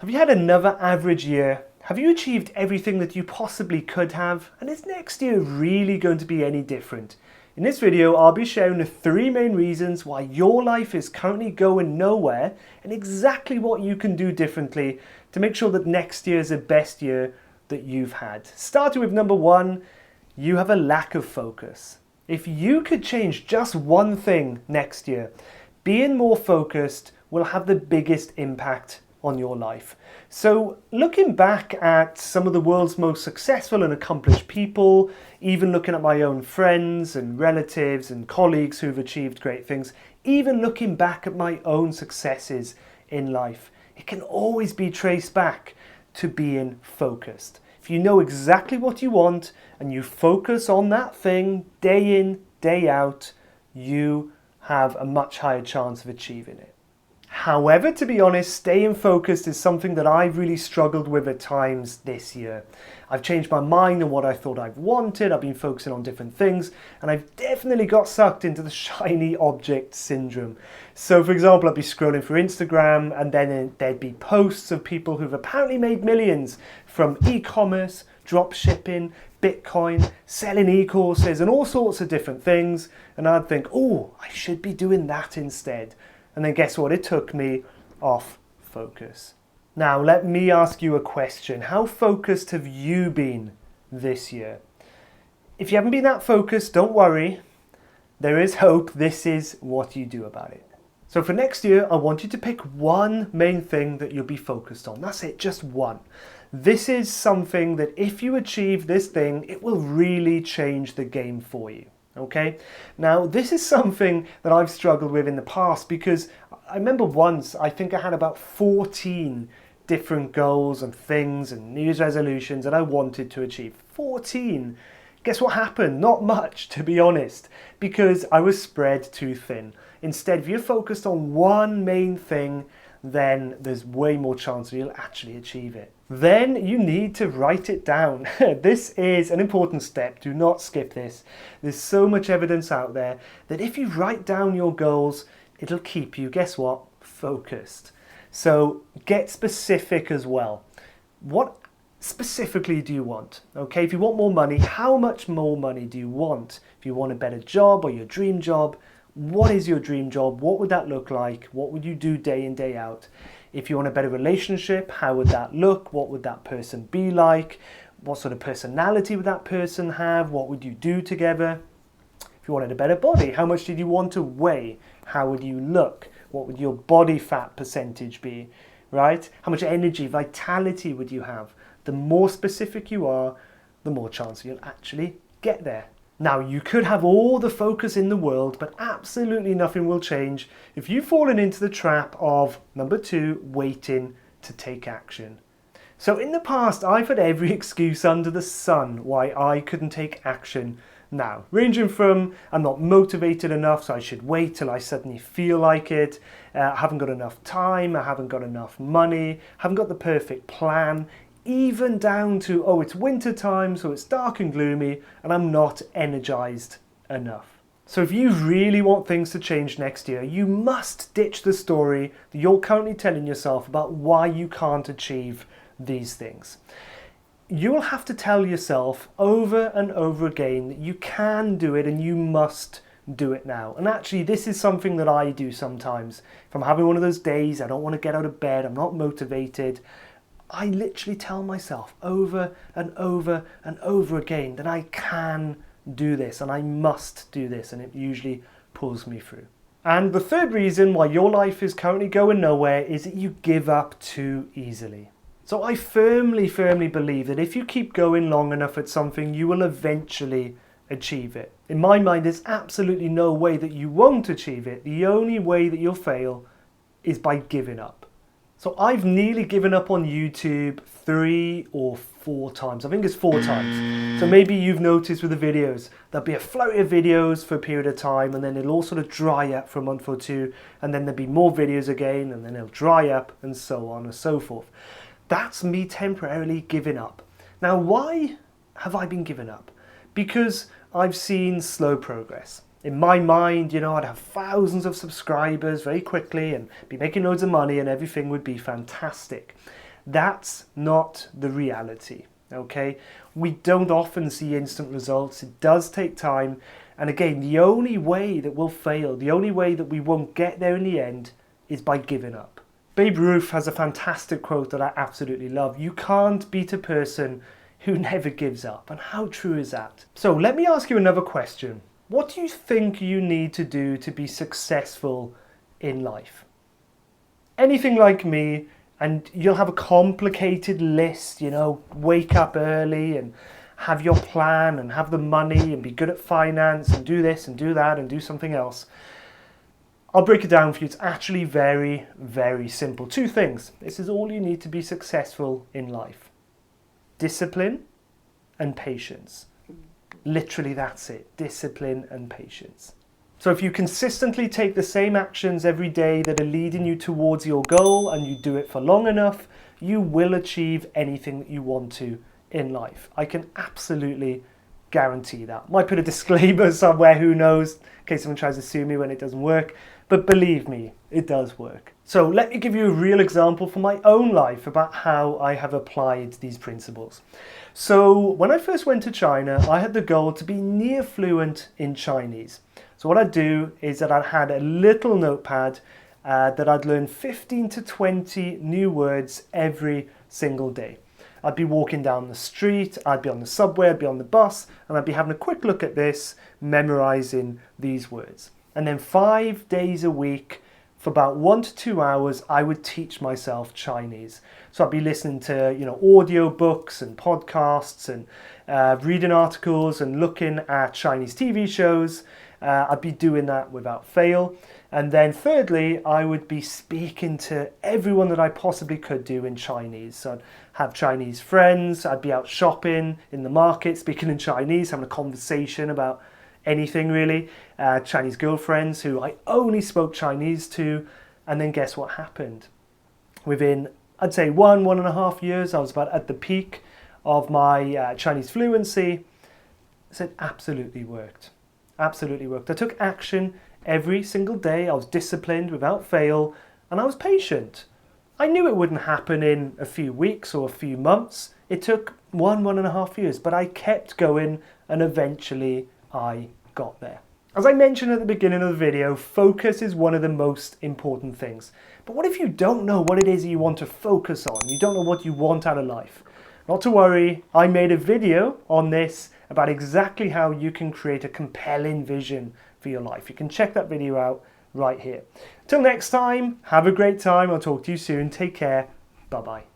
Have you had another average year? Have you achieved everything that you possibly could have? And is next year really going to be any different? In this video, I'll be sharing the 3 main reasons why your life is currently going nowhere and exactly what you can do differently to make sure that next year is the best year that you've had. Starting with number 1, you have a lack of focus. If you could change just one thing next year, being more focused will have the biggest impact on your life. So looking back at some of the world's most successful and accomplished people, even looking at my own friends and relatives and colleagues who've achieved great things, even looking back at my own successes in life, it can always be traced back to being focused. If you know exactly what you want and you focus on that thing day in, day out, you have a much higher chance of achieving it. However, to be honest, staying focused is something that I've really struggled with at times this year. I've changed my mind on what I thought I've wanted, I've been focusing on different things, and I've definitely got sucked into the shiny object syndrome. So for example, I'd be scrolling through Instagram and then there'd be posts of people who've apparently made millions from e-commerce, drop shipping, Bitcoin, selling e-courses and all sorts of different things. And I'd think, oh, I should be doing that instead. And then guess what? It took me off focus. Now, let me ask you a question. How focused have you been this year? If you haven't been that focused, don't worry. There is hope. This is what you do about it. So for next year, I want you to pick one main thing that you'll be focused on. That's it, just one. This is something that if you achieve this thing, it will really change the game for you. Okay, now this is something that I've struggled with in the past because I remember once I think I had about 14 different goals and things and New Year's resolutions that I wanted to achieve. 14. Guess what happened? Not much, to be honest, because I was spread too thin. Instead, if you're focused on one main thing, then there's way more chance that you'll actually achieve it. Then you need to write it down. This is an important step. Do not skip this. There's so much evidence out there that if you write down your goals, it'll keep you, guess what? Focused. So get specific as well. What specifically do you want? Okay, if you want more money, how much more money do you want? If you want a better job or your dream job, what is your dream job? What would that look like? What would you do day in, day out? If you want a better relationship, how would that look? What would that person be like? What sort of personality would that person have? What would you do together? If you wanted a better body, how much did you want to weigh? How would you look? What would your body fat percentage be, right? How much energy, vitality would you have? The more specific you are, the more chance you'll actually get there. Now, you could have all the focus in the world, but absolutely nothing will change if you've fallen into the trap of, number 2, waiting to take action. So in the past, I've had every excuse under the sun why I couldn't take action now, ranging from I'm not motivated enough, so I should wait till I suddenly feel like it, I haven't got enough time, I haven't got enough money, haven't got the perfect plan, even down to, oh, it's winter time, so it's dark and gloomy, and I'm not energized enough. So if you really want things to change next year, you must ditch the story that you're currently telling yourself about why you can't achieve these things. You'll have to tell yourself over and over again that you can do it and you must do it now. And actually, this is something that I do sometimes. If I'm having one of those days, I don't want to get out of bed, I'm not motivated, I literally tell myself over and over and over again that I can do this and I must do this, and it usually pulls me through. And the third reason why your life is currently going nowhere is that you give up too easily. So I firmly believe that if you keep going long enough at something, you will eventually achieve it. In my mind, there's absolutely no way that you won't achieve it. The only way that you'll fail is by giving up. So I've nearly given up on YouTube 3 or 4 times. I think it's 4 times. So maybe you've noticed with the videos, there'll be a flurry of videos for a period of time and then it'll all sort of dry up for a month or 2 and then there'll be more videos again and then it'll dry up and so on and so forth. That's me temporarily giving up. Now, why have I been giving up? Because I've seen slow progress. In my mind, I'd have thousands of subscribers very quickly and be making loads of money and everything would be fantastic. That's not the reality, okay? We don't often see instant results. It does take time. And again, the only way that we'll fail, the only way that we won't get there in the end is by giving up. Babe Ruth has a fantastic quote that I absolutely love. You can't beat a person who never gives up. And how true is that? So let me ask you another question. What do you think you need to do to be successful in life? Anything like me, and you'll have a complicated list, wake up early and have your plan and have the money and be good at finance and do this and do that and do something else. I'll break it down for you. It's actually very, very simple. 2 things. This is all you need to be successful in life. Discipline and patience. Literally, that's it. Discipline and patience. So if you consistently take the same actions every day that are leading you towards your goal and you do it for long enough, you will achieve anything that you want to in life. I can absolutely guarantee that. Might put a disclaimer somewhere, who knows, in case someone tries to sue me when it doesn't work. But believe me, it does work. So let me give you a real example from my own life about how I have applied these principles. So when I first went to China, I had the goal to be near fluent in Chinese. So what I'd do is that I had a little notepad that I'd learn 15 to 20 new words every single day. I'd be walking down the street, I'd be on the subway, I'd be on the bus, and I'd be having a quick look at this, memorizing these words. And then 5 days a week, for about 1 to 2 hours, I would teach myself Chinese. So I'd be listening to, audio books and podcasts and reading articles and looking at Chinese TV shows. I'd be doing that without fail. And then thirdly, I would be speaking to everyone that I possibly could do in Chinese. So I'd have Chinese friends, I'd be out shopping in the market, speaking in Chinese, having a conversation about anything really. Chinese girlfriends who I only spoke Chinese to. And then guess what happened? Within, I'd say 1.5 years, I was about at the peak of my Chinese fluency. So it absolutely worked. Absolutely worked. I took action every single day. I was disciplined without fail, and I was patient. I knew it wouldn't happen in a few weeks or a few months. It took 1.5 years, but I kept going, and eventually I got there. As I mentioned at the beginning of the video, focus is one of the most important things. But what if you don't know what it is you want to focus on? You don't know what you want out of life. Not to worry, I made a video on this about exactly how you can create a compelling vision for your life. You can check that video out right here. Till next time, have a great time. I'll talk to you soon. Take care. Bye-bye.